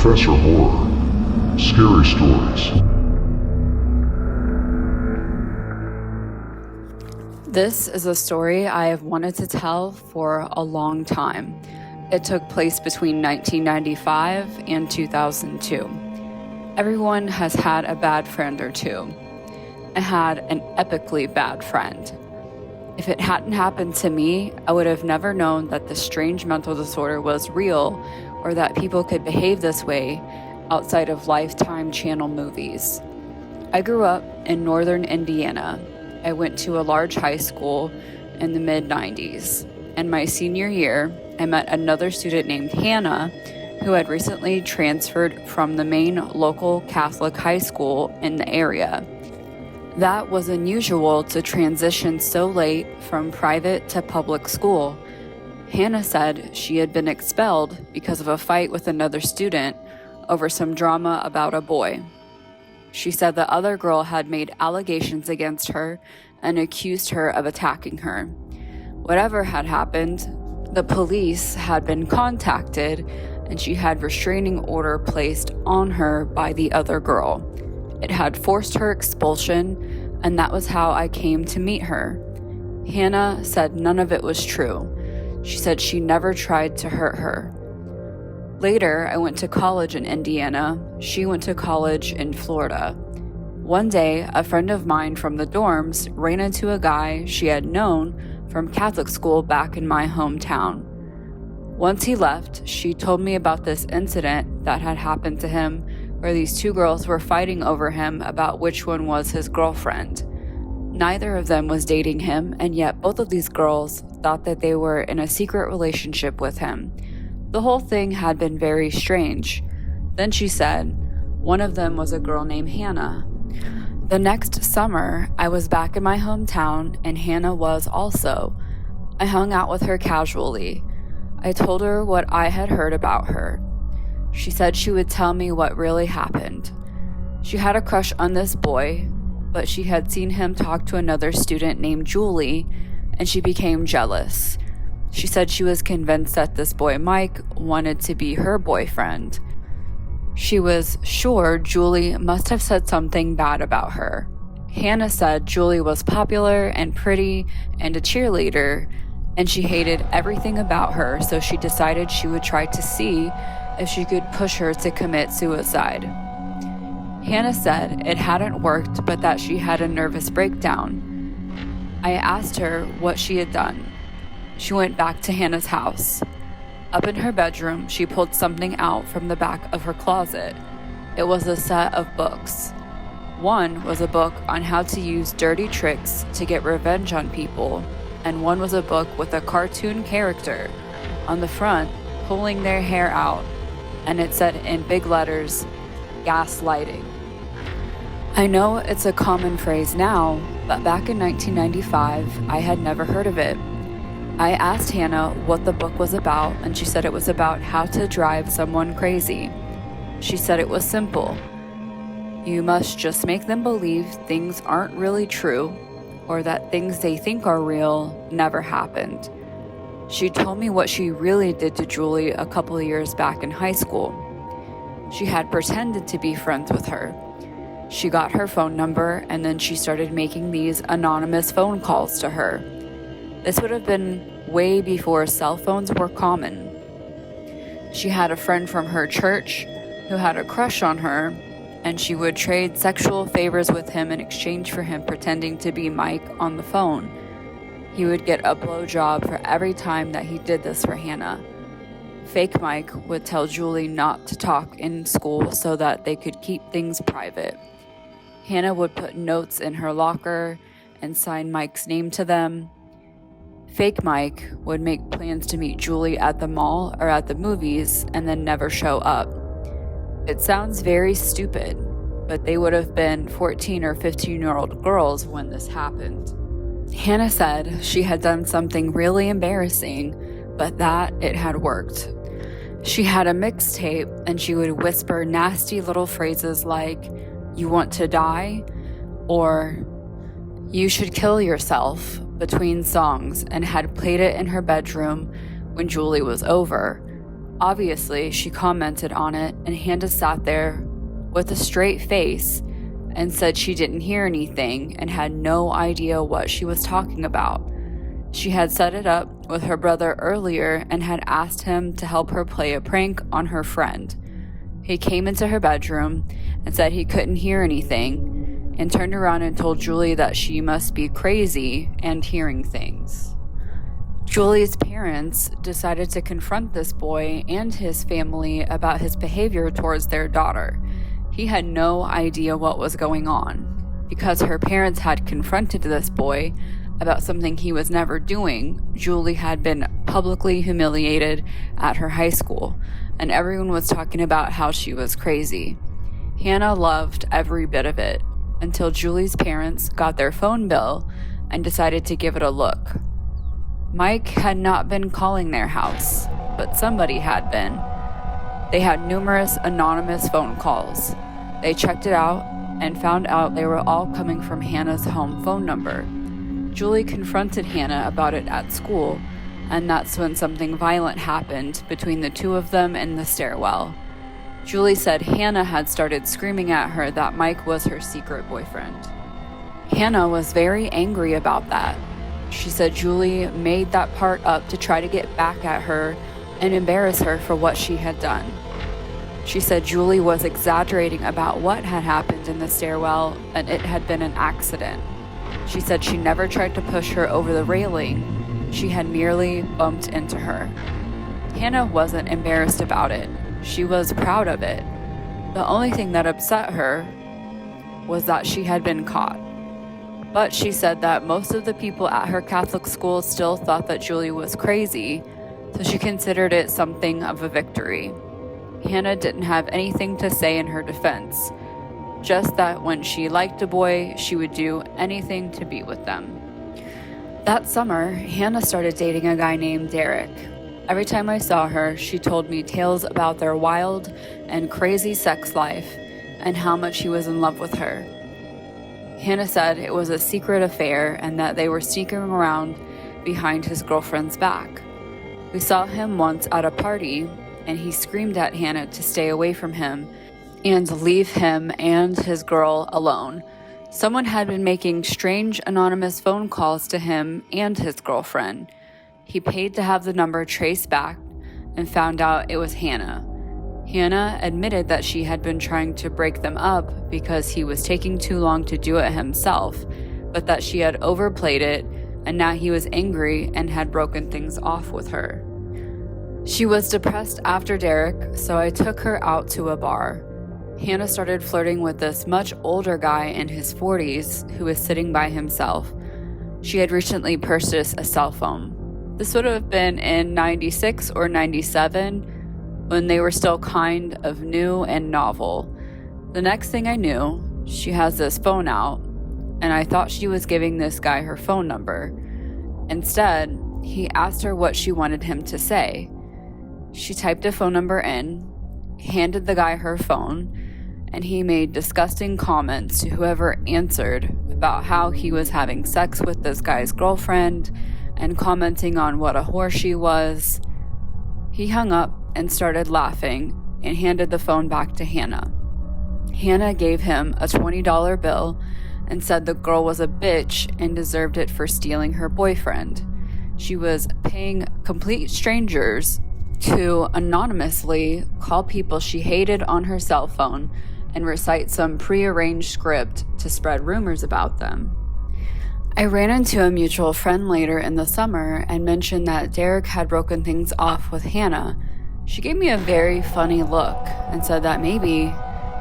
Professor Horror. Scary Stories. This is a story I have wanted to tell for a long time. It took place between 1995 and 2002. Everyone has had a bad friend or two. I had an epically bad friend. If it hadn't happened to me, I would have never known that this strange mental disorder was real or that people could behave this way outside of Lifetime channel movies. I grew up in northern Indiana. I went to a large high school in the mid-90s. And my senior year, I met another student named Hannah who had recently transferred from the main local Catholic high school in the area. That was unusual to transition so late from private to public school. Hannah said she had been expelled because of a fight with another student over some drama about a boy. She said the other girl had made allegations against her and accused her of attacking her. Whatever had happened, the police had been contacted and she had restraining order placed on her by the other girl. It had forced her expulsion, and that was how I came to meet her. Hannah said none of it was true. She said she never tried to hurt her. Later, I went to college in Indiana. She went to college in Florida. One day, a friend of mine from the dorms ran into a guy she had known from Catholic school back in my hometown. Once he left, she told me about this incident that had happened to him where these two girls were fighting over him about which one was his girlfriend. Neither of them was dating him, and yet both of these girls thought that they were in a secret relationship with him. The whole thing had been very strange. Then she said, one of them was a girl named Hannah. The next summer, I was back in my hometown, and Hannah was also. I hung out with her casually. I told her what I had heard about her. She said she would tell me what really happened. She had a crush on this boy, but she had seen him talk to another student named Julie, and she became jealous. She said she was convinced that this boy Mike wanted to be her boyfriend. She was sure Julie must have said something bad about her. Hannah said Julie was popular and pretty and a cheerleader, and she hated everything about her, so she decided she would try to see if she could push her to commit suicide. Hannah said it hadn't worked, but that she had a nervous breakdown. I asked her what she had done. She went back to Hannah's house. Up in her bedroom, she pulled something out from the back of her closet. It was a set of books. One was a book on how to use dirty tricks to get revenge on people, and one was a book with a cartoon character on the front pulling their hair out, and it said in big letters, gaslighting. I know it's a common phrase now, but back in 1995, I had never heard of it. I asked Hannah what the book was about, and she said it was about how to drive someone crazy. She said it was simple. You must just make them believe things aren't really true, or that things they think are real never happened. She told me what she really did to Julie a couple of years back in high school. She had pretended to be friends with her. She got her phone number, and then she started making these anonymous phone calls to her. This would have been way before cell phones were common. She had a friend from her church who had a crush on her, and she would trade sexual favors with him in exchange for him pretending to be Mike on the phone. He would get a blowjob for every time that he did this for Hannah. Fake Mike would tell Julie not to talk in school so that they could keep things private. Hannah would put notes in her locker and sign Mike's name to them. Fake Mike would make plans to meet Julie at the mall or at the movies and then never show up. It sounds very stupid, but they would have been 14 or 15-year-old girls when this happened. Hannah said she had done something really embarrassing, but that it had worked. She had a mixtape, and she would whisper nasty little phrases like, "You want to die?" or "You should kill yourself" between songs, and had played it in her bedroom when Julie was over. Obviously, she commented on it, and Hannah sat there with a straight face and said she didn't hear anything and had no idea what she was talking about. She had set it up with her brother earlier and had asked him to help her play a prank on her friend. He came into her bedroom and said he couldn't hear anything and turned around and told Julie that she must be crazy and hearing things. Julie's parents decided to confront this boy and his family about his behavior towards their daughter. He had no idea what was going on. Because her parents had confronted this boy about something he was never doing, Julie had been publicly humiliated at her high school, and everyone was talking about how she was crazy. Hannah loved every bit of it, until Julie's parents got their phone bill and decided to give it a look. Mike had not been calling their house, but somebody had been. They had numerous anonymous phone calls. They checked it out and found out they were all coming from Hannah's home phone number. Julie confronted Hannah about it at school, and that's when something violent happened between the two of them in the stairwell. Julie said Hannah had started screaming at her that Mike was her secret boyfriend. Hannah was very angry about that. She said Julie made that part up to try to get back at her and embarrass her for what she had done. She said Julie was exaggerating about what had happened in the stairwell and it had been an accident. She said she never tried to push her over the railing. She had merely bumped into her. Hannah wasn't embarrassed about it. She was proud of it. The only thing that upset her was that she had been caught. But she said that most of the people at her Catholic school still thought that Julie was crazy, so she considered it something of a victory. Hannah didn't have anything to say in her defense, just that when she liked a boy, she would do anything to be with them. That summer, Hannah started dating a guy named Derek. Every time I saw her, she told me tales about their wild and crazy sex life and how much he was in love with her. Hannah said it was a secret affair and that they were sneaking around behind his girlfriend's back. We saw him once at a party, and he screamed at Hannah to stay away from him and leave him and his girl alone. Someone had been making strange anonymous phone calls to him and his girlfriend. He paid to have the number traced back and found out it was Hannah. Hannah admitted that she had been trying to break them up because he was taking too long to do it himself, but that she had overplayed it and now he was angry and had broken things off with her. She was depressed after Derek, so I took her out to a bar. Hannah started flirting with this much older guy in his 40s who was sitting by himself. She had recently purchased a cell phone. This would have been in 96 or 97, when they were still kind of new and novel. The next thing I knew, she has this phone out, and I thought she was giving this guy her phone number. Instead, he asked her what she wanted him to say. She typed a phone number in, handed the guy her phone, and he made disgusting comments to whoever answered about how he was having sex with this guy's girlfriend and commenting on what a whore she was. He hung up and started laughing and handed the phone back to Hannah. Hannah gave him a $20 bill and said the girl was a bitch and deserved it for stealing her boyfriend. She was paying complete strangers to anonymously call people she hated on her cell phone and recite some prearranged script to spread rumors about them. I ran into a mutual friend later in the summer and mentioned that Derek had broken things off with Hannah. She gave me a very funny look and said that maybe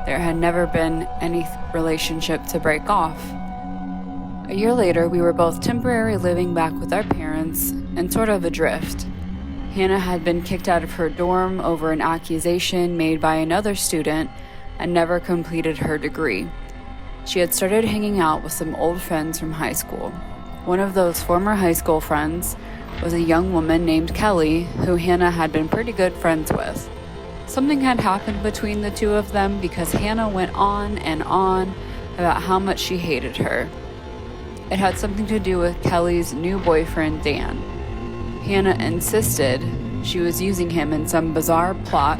there had never been any relationship to break off. A year later, we were both temporarily living back with our parents and sort of adrift. Hannah had been kicked out of her dorm over an accusation made by another student and never completed her degree. She had started hanging out with some old friends from high school. One of those former high school friends was a young woman named Kelly, who Hannah had been pretty good friends with. Something had happened between the two of them because Hannah went on and on about how much she hated her. It had something to do with Kelly's new boyfriend, Dan. Hannah insisted she was using him in some bizarre plot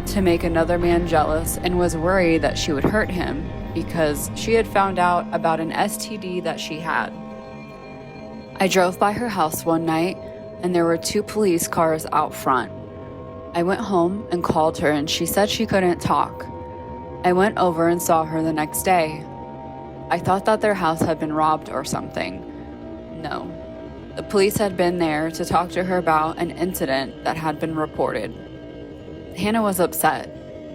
to make another man jealous and was worried that she would hurt him because she had found out about an STD that she had. I drove by her house one night and there were 2 police cars out front. I went home and called her and she said she couldn't talk. I went over and saw her the next day. I thought that their house had been robbed or something. No. The police had been there to talk to her about an incident that had been reported. Hannah was upset.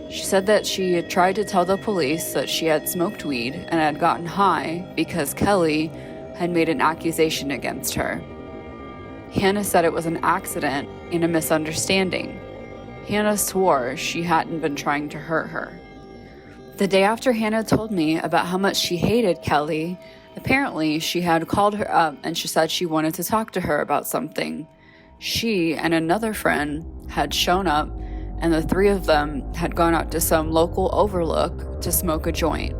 She said that she had tried to tell the police that she had smoked weed and had gotten high because Kelly had made an accusation against her. Hannah said it was an accident and a misunderstanding. Hannah swore she hadn't been trying to hurt her. The day after Hannah told me about how much she hated Kelly, apparently she had called her up and she said she wanted to talk to her about something. She and another friend had shown up and the 3 of them had gone out to some local overlook to smoke a joint.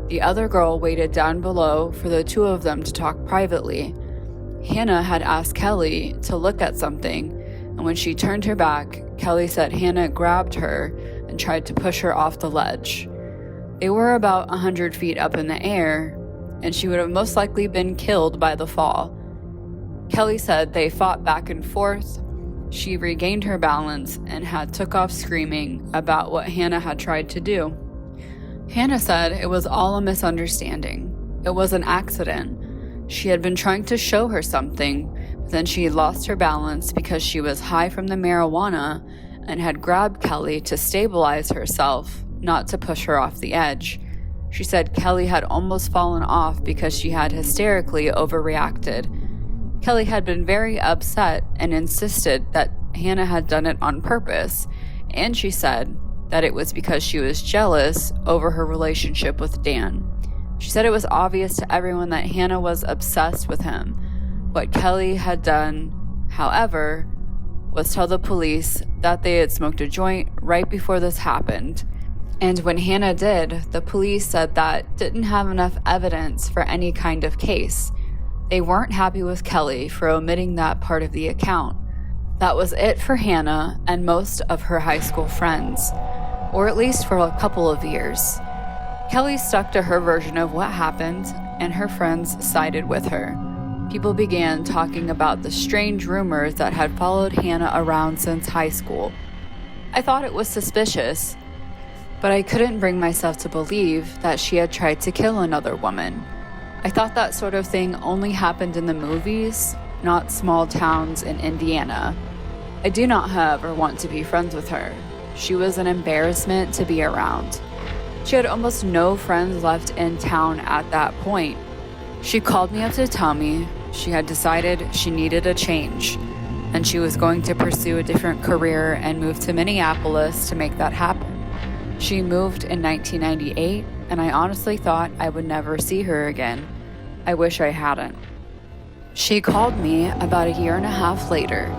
The other girl waited down below for the 2 of them to talk privately. Hannah had asked Kelly to look at something, and when she turned her back, Kelly said Hannah grabbed her and tried to push her off the ledge. They were about 100 feet up in the air, and she would have most likely been killed by the fall. Kelly said they fought back and forth. She regained her balance and had took off screaming about what Hannah had tried to do. Hannah said it was all a misunderstanding. It was an accident. She had been trying to show her something, but then she lost her balance because she was high from the marijuana and had grabbed Kelly to stabilize herself, not to push her off the edge. She said Kelly had almost fallen off because she had hysterically overreacted. Kelly had been very upset and insisted that Hannah had done it on purpose, and she said that it was because she was jealous over her relationship with Dan. She said it was obvious to everyone that Hannah was obsessed with him. What Kelly had done, however, was tell the police that they had smoked a joint right before this happened. And when Hannah did, the police said that didn't have enough evidence for any kind of case. They weren't happy with Kelly for omitting that part of the account. That was it for Hannah and most of her high school friends, or at least for a couple of years. Kelly stuck to her version of what happened, and her friends sided with her. People began talking about the strange rumors that had followed Hannah around since high school. I thought it was suspicious, but I couldn't bring myself to believe that she had tried to kill another woman. I thought that sort of thing only happened in the movies, not small towns in Indiana. I do not, however, want to be friends with her. She was an embarrassment to be around. She had almost no friends left in town at that point. She called me up to tell me she had decided she needed a change, and she was going to pursue a different career and move to Minneapolis to make that happen. She moved in 1998, and I honestly thought I would never see her again. I wish I hadn't. She called me about a year and a half later.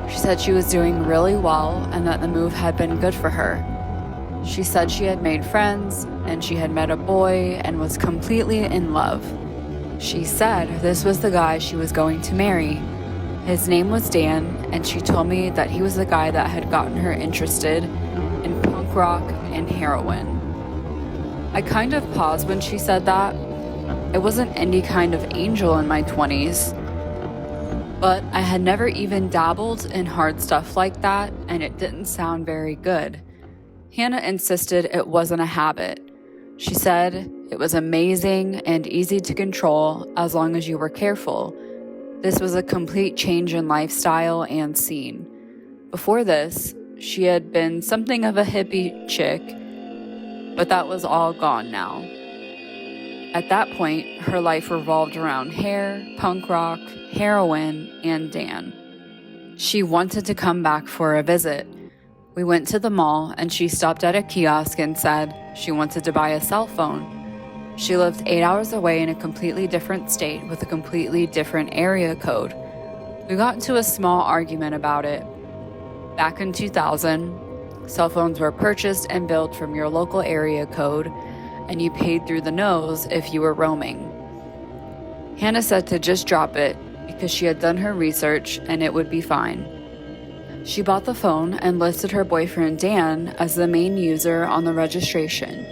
She said she was doing really well and that the move had been good for her. She said she had made friends and she had met a boy and was completely in love. She said this was the guy she was going to marry. His name was Dan, and she told me that he was the guy that had gotten her interested in punk rock and heroin. I kind of paused when she said that. I wasn't any kind of angel in my 20s, but I had never even dabbled in hard stuff like that, and it didn't sound very good. Hannah insisted it wasn't a habit. She said it was amazing and easy to control as long as you were careful. This was a complete change in lifestyle and scene. Before this, she had been something of a hippie chick, but that was all gone now. At that point, her life revolved around hair, punk rock, heroin, and Dan. She wanted to come back for a visit. We went to the mall, and she stopped at a kiosk and said she wanted to buy a cell phone. She lived 8 hours away in a completely different state with a completely different area code. We got into a small argument about it. Back in 2000, cell phones were purchased and billed from your local area code, and you paid through the nose if you were roaming. Hannah said to just drop it because she had done her research and it would be fine. She bought the phone and listed her boyfriend Dan as the main user on the registration.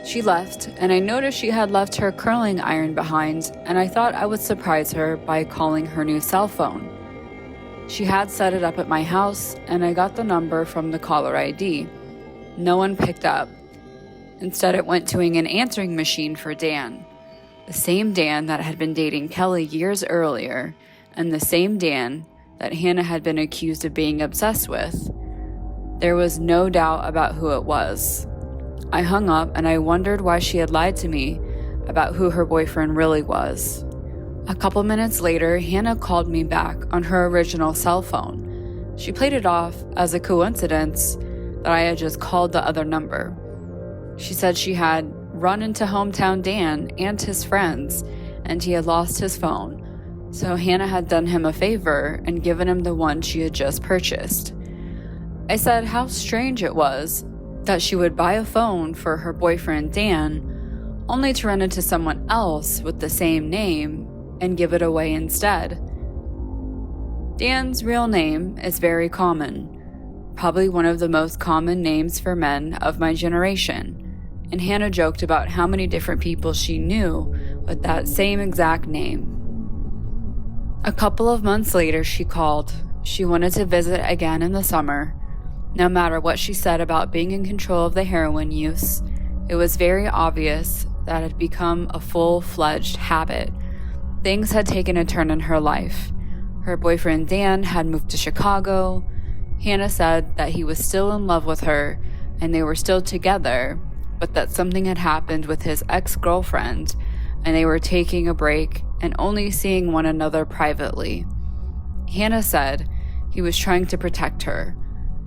She left, and I noticed she had left her curling iron behind, and I thought I would surprise her by calling her new cell phone. She had set it up at my house, and I got the number from the caller ID. No one picked up. Instead, it went to an answering machine for Dan. The same Dan that had been dating Kelly years earlier, and the same Dan that Hannah had been accused of being obsessed with. There was no doubt about who it was. I hung up and I wondered why she had lied to me about who her boyfriend really was. A couple minutes later, Hannah called me back on her original cell phone. She played it off as a coincidence that I had just called the other number. She said she had run into hometown Dan and his friends, and he had lost his phone. So Hannah had done him a favor and given him the one she had just purchased. I said how strange it was that she would buy a phone for her boyfriend Dan, only to run into someone else with the same name and give it away instead. Dan's real name is very common, probably one of the most common names for men of my generation, and Hannah joked about how many different people she knew with that same exact name. A couple of months later, she called. She wanted to visit again in the summer. No matter what she said about being in control of the heroin use, it was very obvious that it had become a full-fledged habit. Things had taken a turn in her life. Her boyfriend Dan had moved to Chicago. Hannah said that he was still in love with her and they were still together, but that something had happened with his ex-girlfriend and they were taking a break and only seeing one another privately. Hannah said he was trying to protect her.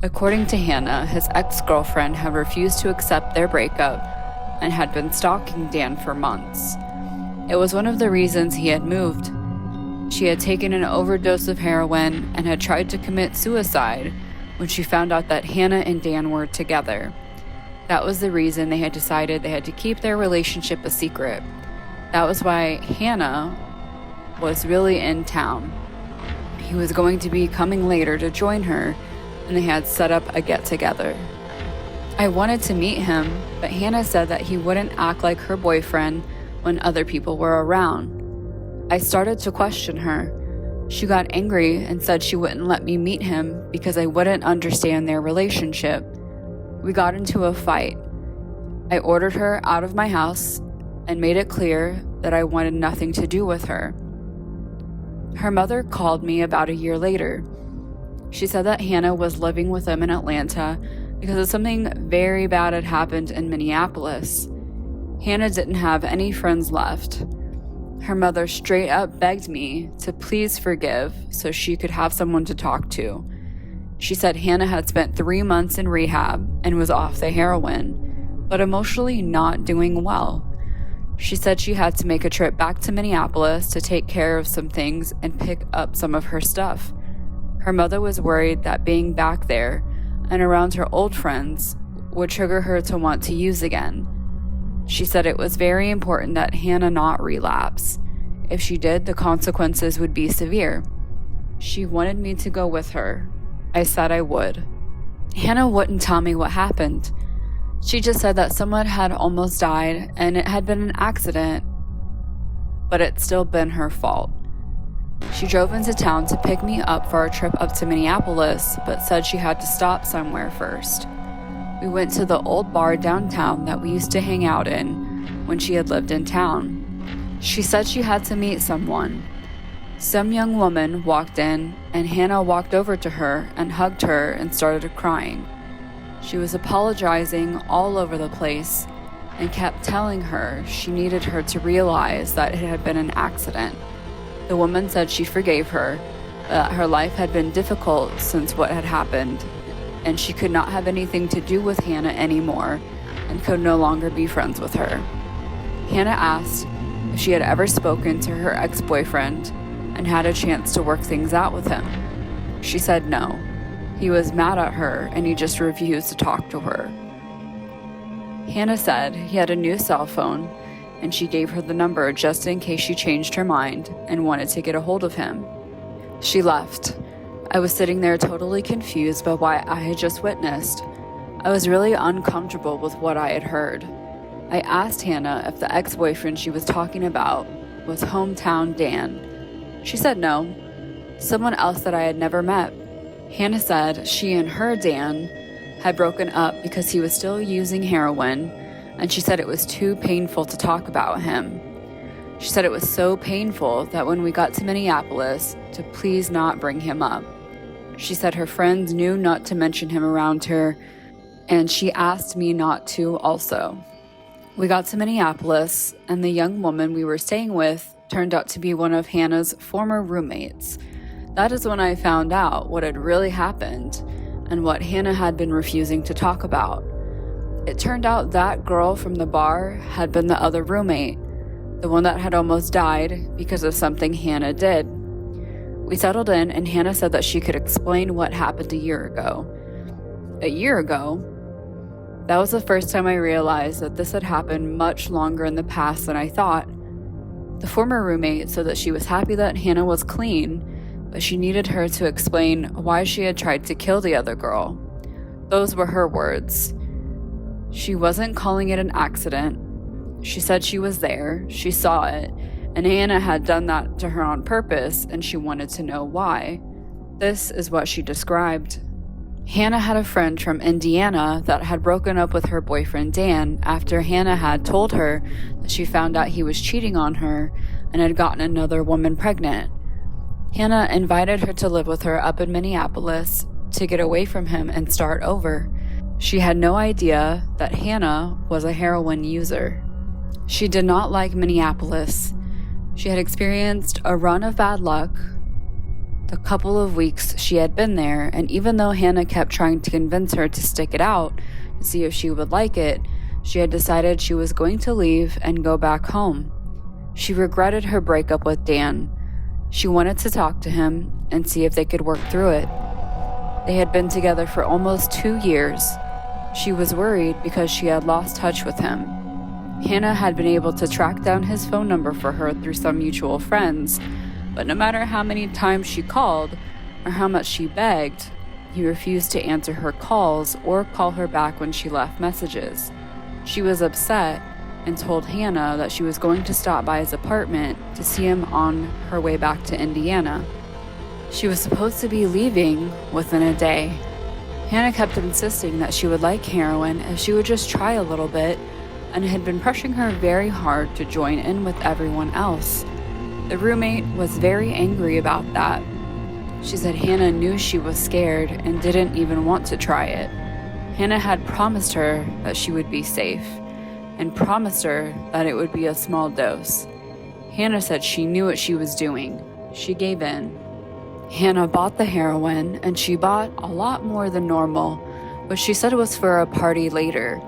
According to Hannah, his ex-girlfriend had refused to accept their breakup and had been stalking Dan for months. It was one of the reasons he had moved. She had taken an overdose of heroin and had tried to commit suicide when she found out that Hannah and Dan were together. That was the reason they had decided they had to keep their relationship a secret. That was why Hannah was really in town. He was going to be coming later to join her, and they had set up a get-together. I wanted to meet him, but Hannah said that he wouldn't act like her boyfriend when other people were around. I started to question her. She got angry and said she wouldn't let me meet him because I wouldn't understand their relationship. We got into a fight. I ordered her out of my house and made it clear that I wanted nothing to do with her. Her mother called me about a year later. She said that Hannah was living with them in Atlanta because of something very bad had happened in Minneapolis. Hannah didn't have any friends left. Her mother straight up begged me to please forgive so she could have someone to talk to. She said Hannah had spent 3 months in rehab and was off the heroin, but emotionally not doing well. She said she had to make a trip back to Minneapolis to take care of some things and pick up some of her stuff. Her mother was worried that being back there and around her old friends would trigger her to want to use again. She said it was very important that Hannah not relapse. If she did, the consequences would be severe. She wanted me to go with her. I said I would. Hannah wouldn't tell me what happened. She just said that someone had almost died and it had been an accident, but it's still been her fault. She drove into town to pick me up for our trip up to Minneapolis, but said she had to stop somewhere first. We went to the old bar downtown that we used to hang out in when she had lived in town. She said she had to meet someone. Some young woman walked in, and Hannah walked over to her and hugged her and started crying. She was apologizing all over the place and kept telling her she needed her to realize that it had been an accident. The woman said she forgave her, that her life had been difficult since what had happened, and she could not have anything to do with Hannah anymore and could no longer be friends with her. Hannah asked if she had ever spoken to her ex-boyfriend and had a chance to work things out with him. She said no. He was mad at her and he just refused to talk to her. Hannah said he had a new cell phone and she gave her the number just in case she changed her mind and wanted to get a hold of him. She left. I was sitting there totally confused by what I had just witnessed. I was really uncomfortable with what I had heard. I asked Hannah if the ex-boyfriend she was talking about was hometown Dan. She said no, someone else that I had never met. Hannah said she and her Dan had broken up because he was still using heroin, and she said it was too painful to talk about him. She said it was so painful that when we got to Minneapolis, to please not bring him up. She said her friends knew not to mention him around her, and she asked me not to also. We got to Minneapolis, and the young woman we were staying with turned out to be one of Hannah's former roommates. That is when I found out what had really happened and what Hannah had been refusing to talk about. It turned out that girl from the bar had been the other roommate, the one that had almost died because of something Hannah did. We settled in, and Hannah said that she could explain what happened a year ago. A year ago? That was the first time I realized that this had happened much longer in the past than I thought. The former roommate said that she was happy that Hannah was clean, but she needed her to explain why she had tried to kill the other girl. Those were her words. She wasn't calling it an accident. She said she was there, she saw it, and Hannah had done that to her on purpose, and she wanted to know why. This is what she described. Hannah had a friend from Indiana that had broken up with her boyfriend Dan after Hannah had told her that she found out he was cheating on her and had gotten another woman pregnant. Hannah invited her to live with her up in Minneapolis to get away from him and start over. She had no idea that Hannah was a heroin user. She did not like Minneapolis. She had experienced a run of bad luck the couple of weeks she had been there, and even though Hannah kept trying to convince her to stick it out to see if she would like it, she had decided she was going to leave and go back home. She regretted her breakup with Dan. She wanted to talk to him and see if they could work through it. They had been together for almost 2 years. She was worried because she had lost touch with him. Hannah had been able to track down his phone number for her through some mutual friends, but no matter how many times she called or how much she begged, he refused to answer her calls or call her back when she left messages. She was upset and told Hannah that she was going to stop by his apartment to see him on her way back to Indiana. She was supposed to be leaving within a day. Hannah kept insisting that she would like heroin if she would just try a little bit, and had been pressuring her very hard to join in with everyone else. The roommate was very angry about that. She said Hannah knew she was scared and didn't even want to try it. Hannah had promised her that she would be safe, and promised her that it would be a small dose. Hannah said she knew what she was doing. She gave in. Hannah bought the heroin, and she bought a lot more than normal, but she said it was for a party later.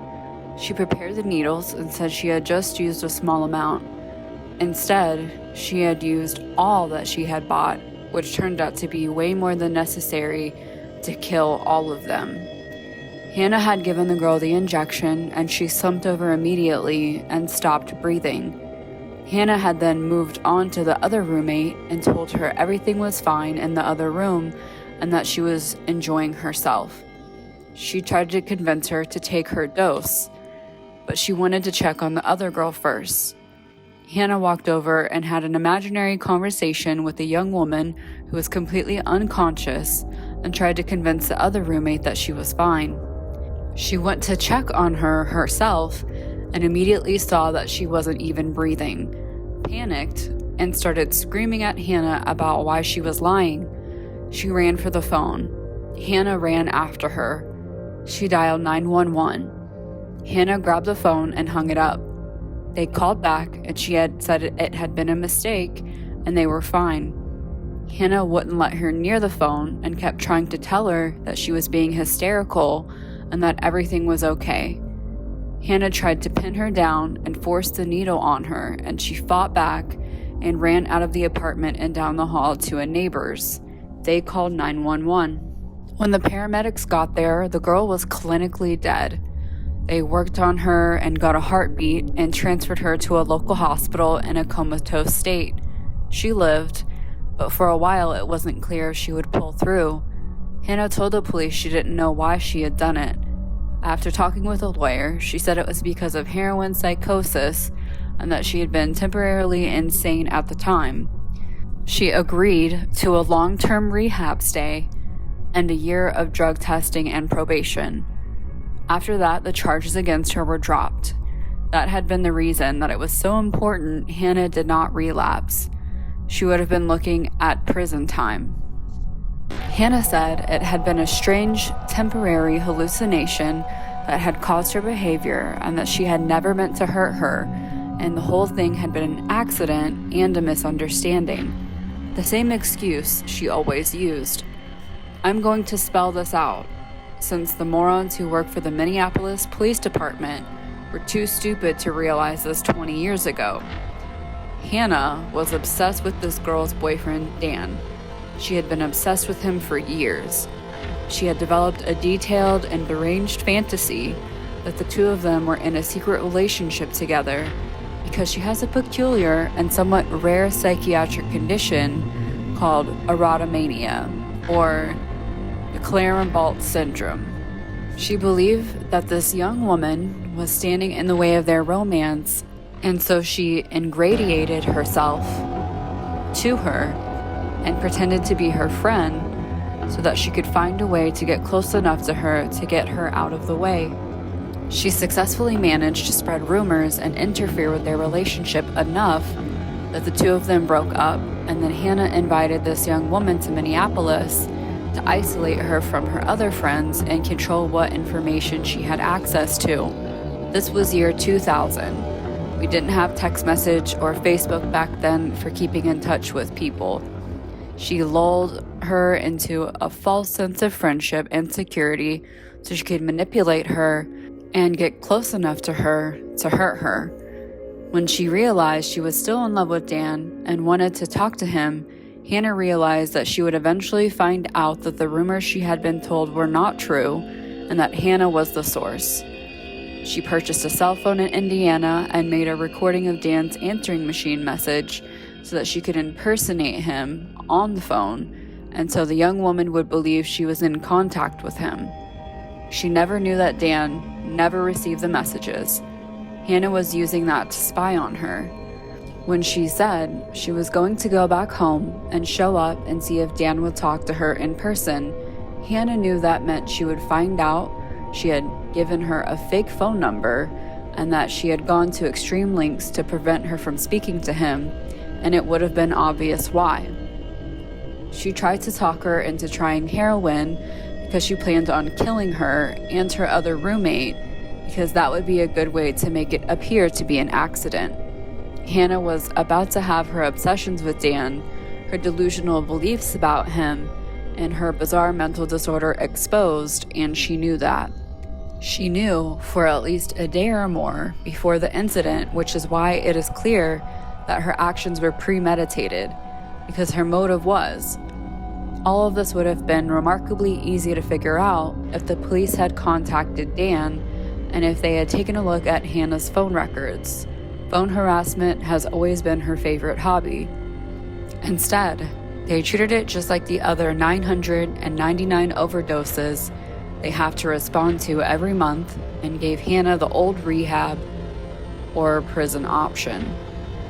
She prepared the needles and said she had just used a small amount. Instead, she had used all that she had bought, which turned out to be way more than necessary to kill all of them. Hannah had given the girl the injection, and she slumped over immediately and stopped breathing. Hannah had then moved on to the other roommate and told her everything was fine in the other room and that she was enjoying herself. She tried to convince her to take her dose, but she wanted to check on the other girl first. Hannah walked over and had an imaginary conversation with a young woman who was completely unconscious and tried to convince the other roommate that she was fine. She went to check on her herself and immediately saw that she wasn't even breathing, panicked, and started screaming at Hannah about why she was lying. She ran for the phone. Hannah ran after her. She dialed 911. Hannah grabbed the phone and hung it up. They called back, and she had said it had been a mistake and they were fine. Hannah wouldn't let her near the phone and kept trying to tell her that she was being hysterical and that everything was okay. Hannah tried to pin her down and force the needle on her, and she fought back and ran out of the apartment and down the hall to a neighbor's. They called 911. When the paramedics got there, the girl was clinically dead. They worked on her and got a heartbeat and transferred her to a local hospital in a comatose state. She lived, but for a while it wasn't clear if she would pull through. Hannah told the police she didn't know why she had done it. After talking with a lawyer, she said it was because of heroin psychosis and that she had been temporarily insane at the time. She agreed to a long-term rehab stay and a year of drug testing and probation. After that, the charges against her were dropped. That had been the reason that it was so important Hannah did not relapse. She would have been looking at prison time. Hannah said it had been a strange, temporary hallucination that had caused her behavior and that she had never meant to hurt her, and the whole thing had been an accident and a misunderstanding. The same excuse she always used. I'm going to spell this out, since the morons who work for the Minneapolis Police Department were too stupid to realize this 20 years ago. Hannah was obsessed with this girl's boyfriend, Dan. She had been obsessed with him for years. She had developed a detailed and deranged fantasy that the two of them were in a secret relationship together because she has a peculiar and somewhat rare psychiatric condition called erotomania, or the Clarenbalt syndrome. She believed that this young woman was standing in the way of their romance, and so she ingratiated herself to her and pretended to be her friend so that she could find a way to get close enough to her to get her out of the way. She successfully managed to spread rumors and interfere with their relationship enough that the two of them broke up, and then Hannah invited this young woman to Minneapolis to isolate her from her other friends and control what information she had access to. This was year 2000. We didn't have text message or Facebook back then for keeping in touch with people. She lulled her into a false sense of friendship and security so she could manipulate her and get close enough to her to hurt her. When she realized she was still in love with Dan and wanted to talk to him, Hannah realized that she would eventually find out that the rumors she had been told were not true and that Hannah was the source. She purchased a cell phone in Indiana and made a recording of Dan's answering machine message so that she could impersonate him on the phone, and so the young woman would believe she was in contact with him. She never knew that Dan never received the messages. Hannah was using that to spy on her. When she said she was going to go back home and show up and see if Dan would talk to her in person, Hannah knew that meant she would find out she had given her a fake phone number and that she had gone to extreme lengths to prevent her from speaking to him, and it would have been obvious why. She tried to talk her into trying heroin because she planned on killing her and her other roommate, because that would be a good way to make it appear to be an accident. Hannah was about to have her obsessions with Dan, her delusional beliefs about him, and her bizarre mental disorder exposed, and she knew that. She knew for at least a day or more before the incident, which is why it is clear that her actions were premeditated, because her motive was. All of this would have been remarkably easy to figure out if the police had contacted Dan and if they had taken a look at Hannah's phone records. Phone harassment has always been her favorite hobby. Instead, they treated it just like the other 999 overdoses they have to respond to every month and gave Hannah the old rehab or prison option.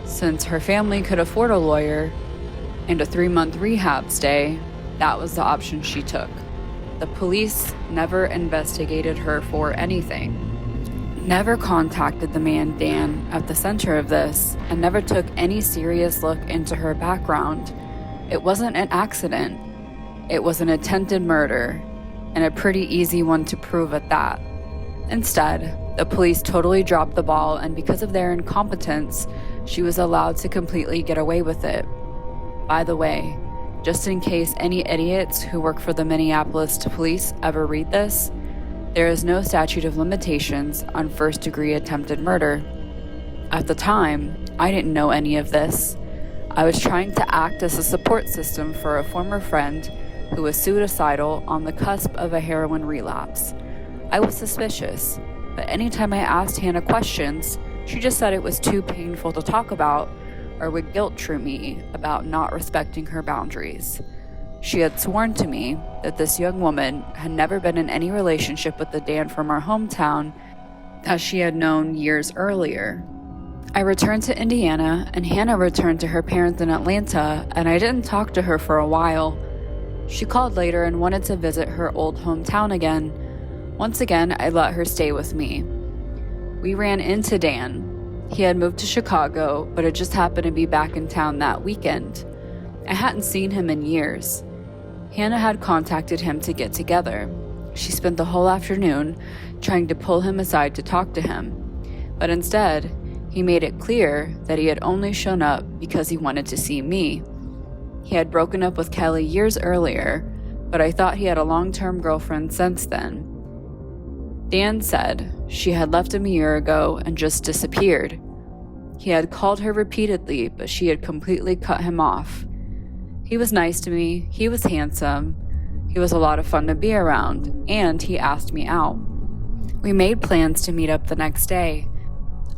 Since her family could afford a lawyer and a 3-month rehab stay, that was the option she took. The police never investigated her for anything, never contacted the man Dan at the center of this, and never took any serious look into her background. It wasn't an accident. It was an attempted murder, and a pretty easy one to prove at that. Instead, the police totally dropped the ball, and because of their incompetence, she was allowed to completely get away with it. By the way, just in case any idiots who work for the Minneapolis police ever read this, there is no statute of limitations on first-degree attempted murder. At the time, I didn't know any of this. I was trying to act as a support system for a former friend who was suicidal on the cusp of a heroin relapse. I was suspicious, but anytime I asked Hannah questions, she just said it was too painful to talk about, or would guilt trip me about not respecting her boundaries. She had sworn to me that this young woman had never been in any relationship with the Dan from our hometown that she had known years earlier. I returned to Indiana, and Hannah returned to her parents in Atlanta, and I didn't talk to her for a while. She called later and wanted to visit her old hometown again. Once again, I let her stay with me. We ran into Dan. He had moved to Chicago, but had just happened to be back in town that weekend. I hadn't seen him in years. Hannah had contacted him to get together. She spent the whole afternoon trying to pull him aside to talk to him, but instead, he made it clear that he had only shown up because he wanted to see me. He had broken up with Kelly years earlier, but I thought he had a long-term girlfriend since then. Dan said she had left him a year ago and just disappeared. He had called her repeatedly, but she had completely cut him off. He was nice to me, he was handsome, he was a lot of fun to be around, and he asked me out. We made plans to meet up the next day.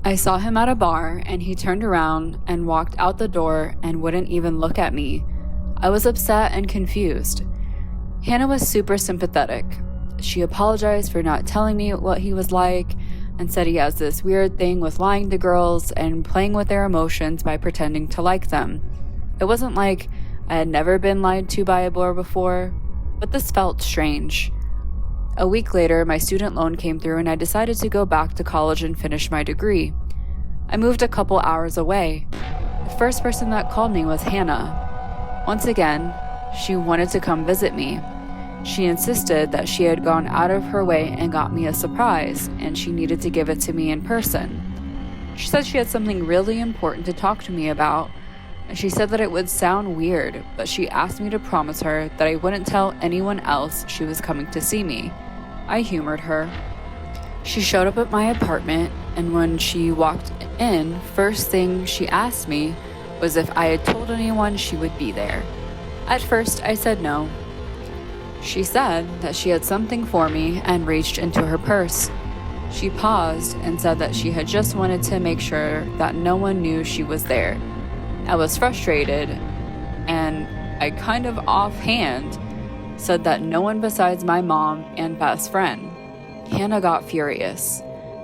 I saw him at a bar, and he turned around and walked out the door and wouldn't even look at me. I was upset and confused. Hannah was super sympathetic. She apologized for not telling me what he was like and said he has this weird thing with lying to girls and playing with their emotions by pretending to like them. It wasn't like I had never been lied to by a boy before, but this felt strange. A week later, my student loan came through and I decided to go back to college and finish my degree. I moved a couple hours away. The first person that called me was Hannah. Once again, she wanted to come visit me. She insisted that she had gone out of her way and got me a surprise, and she needed to give it to me in person. She said she had something really important to talk to me about, and she said that it would sound weird, but she asked me to promise her that I wouldn't tell anyone else she was coming to see me. I humored her. She showed up at my apartment, and when she walked in, first thing she asked me was if I had told anyone she would be there. At first, I said no. She said that she had something for me and reached into her purse. She paused and said that she had just wanted to make sure that no one knew she was there. I was frustrated, and I kind of offhand said that no one besides my mom and best friend. Hannah got furious.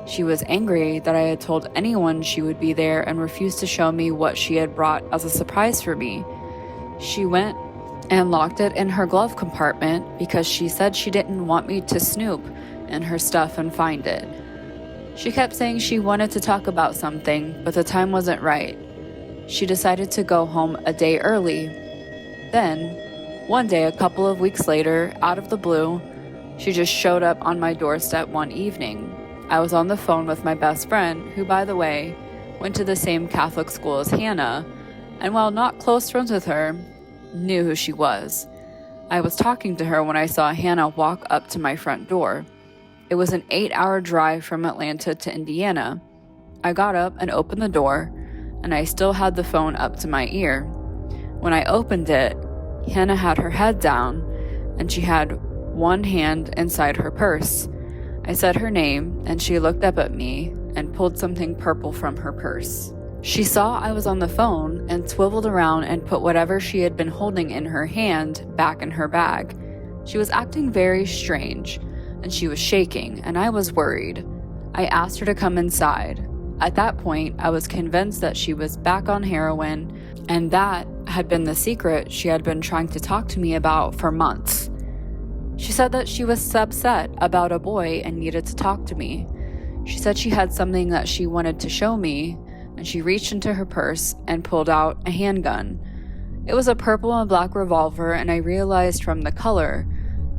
She was angry that I had told anyone she would be there and refused to show me what she had brought as a surprise for me. She went and locked it in her glove compartment because she said she didn't want me to snoop in her stuff and find it. She kept saying she wanted to talk about something, but the time wasn't right. She decided to go home a day early. Then, one day a couple of weeks later, out of the blue, she just showed up on my doorstep one evening. I was on the phone with my best friend, who, by the way, went to the same Catholic school as Hannah, and while not close friends with her, knew who she was. I was talking to her when I saw Hannah walk up to my front door. It was an 8-hour drive from Atlanta to Indiana. I got up and opened the door, and I still had the phone up to my ear. When I opened it, Hannah had her head down, and she had one hand inside her purse. I said her name, and she looked up at me and pulled something purple from her purse. She saw I was on the phone and swiveled around and put whatever she had been holding in her hand back in her bag. She was acting very strange, and she was shaking, and I was worried. I asked her to come inside. At that point, I was convinced that she was back on heroin, and that had been the secret she had been trying to talk to me about for months. She said that she was upset about a boy and needed to talk to me. She said she had something that she wanted to show me, and she reached into her purse and pulled out a handgun. It was a purple and black revolver, and I realized from the color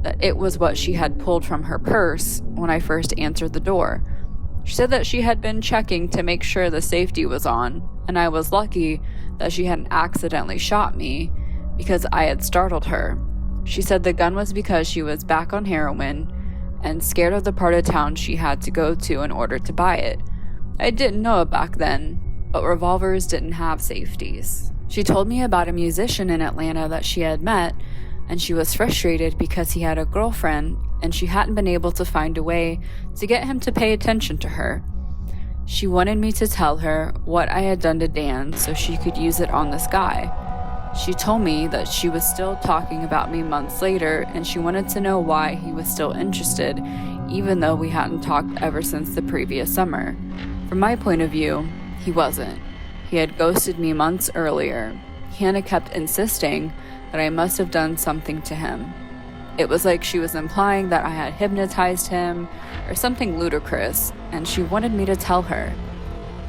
that it was what she had pulled from her purse when I first answered the door. She said that she had been checking to make sure the safety was on, and I was lucky that she hadn't accidentally shot me because I had startled her. She said the gun was because she was back on heroin and scared of the part of town she had to go to in order to buy it. I didn't know it back then, but revolvers didn't have safeties. She told me about a musician in Atlanta that she had met, and she was frustrated because he had a girlfriend and she hadn't been able to find a way to get him to pay attention to her. She wanted me to tell her what I had done to Dan so she could use it on this guy. She told me that she was still talking about me months later and she wanted to know why he was still interested, even though we hadn't talked ever since the previous summer. From my point of view, he wasn't. He had ghosted me months earlier. Hannah kept insisting that I must have done something to him. It was like she was implying that I had hypnotized him or something ludicrous, and she wanted me to tell her.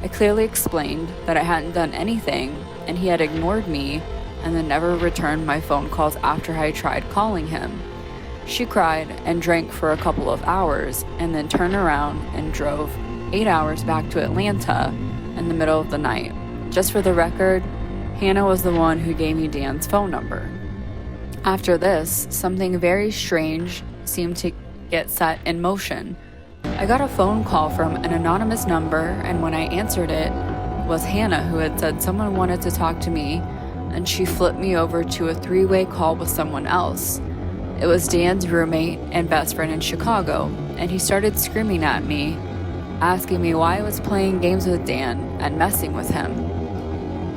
I clearly explained that I hadn't done anything and he had ignored me and then never returned my phone calls after I tried calling him. She cried and drank for a couple of hours and then turned around and drove 8 hours back to Atlanta in the middle of the night. Just for the record, Hannah was the one who gave me Dan's phone number. After this, something very strange seemed to get set in motion. I got a phone call from an anonymous number, and when I answered it, it was Hannah who had said someone wanted to talk to me, and she flipped me over to a three-way call with someone else. It was Dan's roommate and best friend in Chicago, and he started screaming at me, asking me why I was playing games with Dan and messing with him.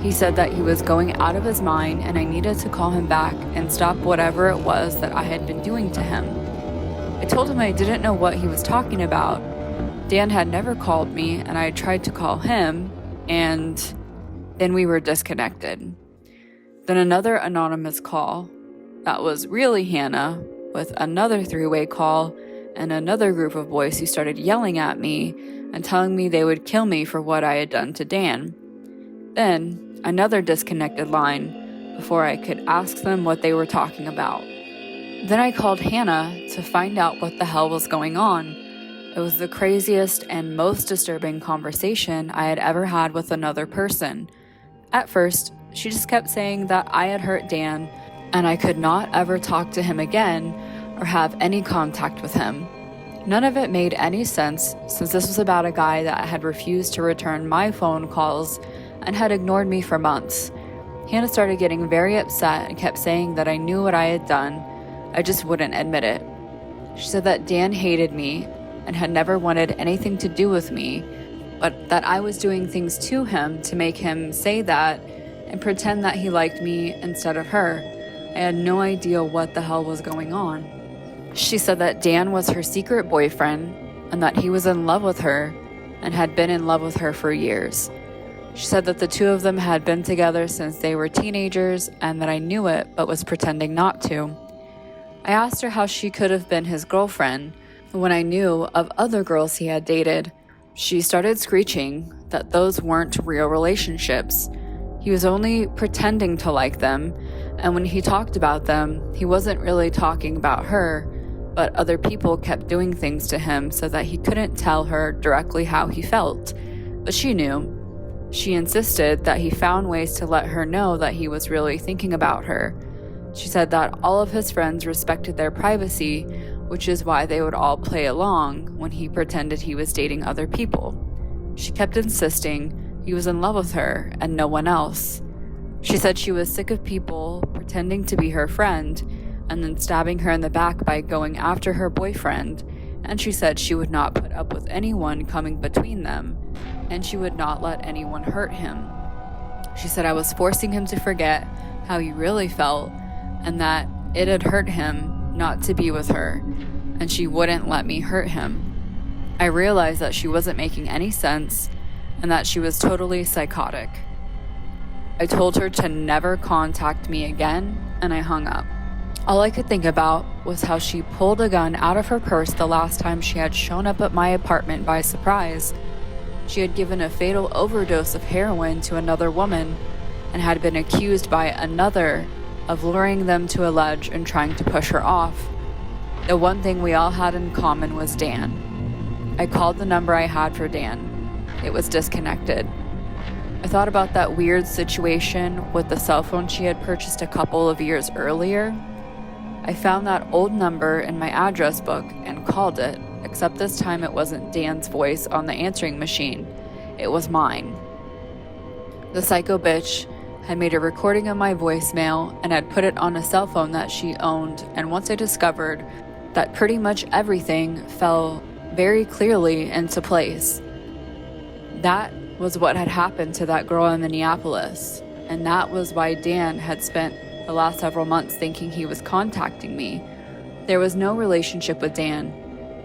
He said that he was going out of his mind and I needed to call him back and stop whatever it was that I had been doing to him. I told him I didn't know what he was talking about. Dan had never called me and I tried to call him, and then we were disconnected. Then another anonymous call, that was really Hannah, with another three-way call and another group of boys who started yelling at me and telling me they would kill me for what I had done to Dan. Then another disconnected line before I could ask them what they were talking about. Then I called Hannah to find out what the hell was going on. It was the craziest and most disturbing conversation I had ever had with another person. At first, she just kept saying that I had hurt Dan and I could not ever talk to him again or have any contact with him. None of it made any sense since this was about a guy that had refused to return my phone calls and had ignored me for months. Hannah started getting very upset and kept saying that I knew what I had done. I just wouldn't admit it. She said that Dan hated me and had never wanted anything to do with me, but that I was doing things to him to make him say that and pretend that he liked me instead of her. I had no idea what the hell was going on. She said that Dan was her secret boyfriend and that he was in love with her and had been in love with her for years. She said that the two of them had been together since they were teenagers and that I knew it but was pretending not to. I asked her how she could have been his girlfriend when I knew of other girls he had dated. She started screeching that those weren't real relationships. He was only pretending to like them, and when he talked about them, he wasn't really talking about her, but other people kept doing things to him so that he couldn't tell her directly how he felt. But she knew. She insisted that he found ways to let her know that he was really thinking about her. She said that all of his friends respected their privacy, which is why they would all play along when he pretended he was dating other people. She kept insisting he was in love with her and no one else. She said she was sick of people pretending to be her friend and then stabbing her in the back by going after her boyfriend, and she said she would not put up with anyone coming between them, and she would not let anyone hurt him. She said I was forcing him to forget how he really felt and that it had hurt him not to be with her, and she wouldn't let me hurt him. I realized that she wasn't making any sense and that she was totally psychotic. I told her to never contact me again, and I hung up. All I could think about was how she pulled a gun out of her purse the last time she had shown up at my apartment by surprise. She had given a fatal overdose of heroin to another woman and had been accused by another of luring them to a ledge and trying to push her off. The one thing we all had in common was Dan. I called the number I had for Dan. It was disconnected. I thought about that weird situation with the cell phone she had purchased a couple of years earlier. I found that old number in my address book and called it, except this time it wasn't Dan's voice on the answering machine. It was mine. The psycho bitch had made a recording of my voicemail and had put it on a cell phone that she owned, and once I discovered that pretty much everything fell very clearly into place. That was what had happened to that girl in Minneapolis, and that was why Dan had spent the last several months thinking he was contacting me. There was no relationship with Dan.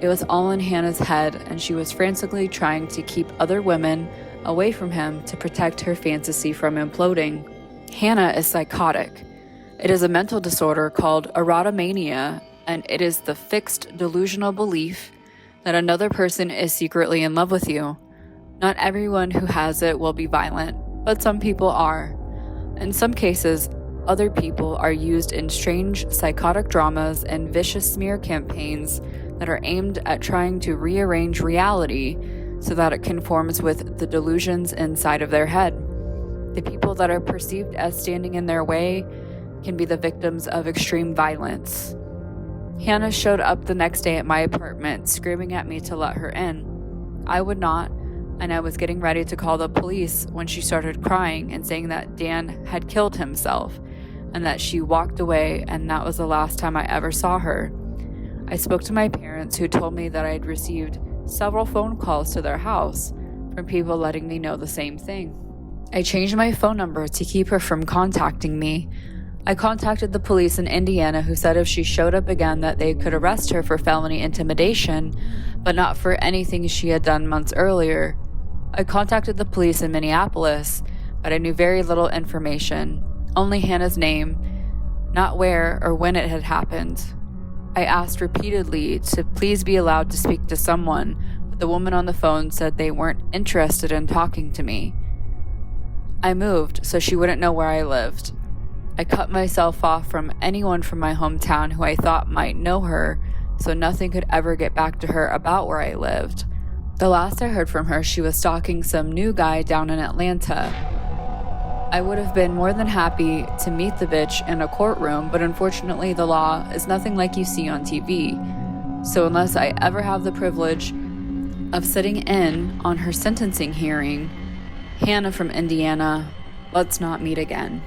It was all in Hannah's head, and she was frantically trying to keep other women away from him to protect her fantasy from imploding. Hannah is psychotic. It is a mental disorder called erotomania, and it is the fixed delusional belief that another person is secretly in love with you. Not everyone who has it will be violent, but some people are. In some cases, other people are used in strange psychotic dramas and vicious smear campaigns that are aimed at trying to rearrange reality so that it conforms with the delusions inside of their head. The people that are perceived as standing in their way can be the victims of extreme violence. Hannah showed up the next day at my apartment, screaming at me to let her in. I would not, and I was getting ready to call the police when she started crying and saying that Dan had killed himself and that she walked away, and that was the last time I ever saw her. I spoke to my parents, who told me that I had received several phone calls to their house from people letting me know the same thing. I changed my phone number to keep her from contacting me. I contacted the police in Indiana, who said if she showed up again that they could arrest her for felony intimidation, but not for anything she had done months earlier. I contacted the police in Minneapolis, but I knew very little information, only Hannah's name, not where or when it had happened. I asked repeatedly to please be allowed to speak to someone, but the woman on the phone said they weren't interested in talking to me. I moved so she wouldn't know where I lived. I cut myself off from anyone from my hometown who I thought might know her, so nothing could ever get back to her about where I lived. The last I heard from her, she was stalking some new guy down in Atlanta. I would have been more than happy to meet the bitch in a courtroom, but unfortunately the law is nothing like you see on TV. So unless I ever have the privilege of sitting in on her sentencing hearing, Hannah from Indiana, let's not meet again.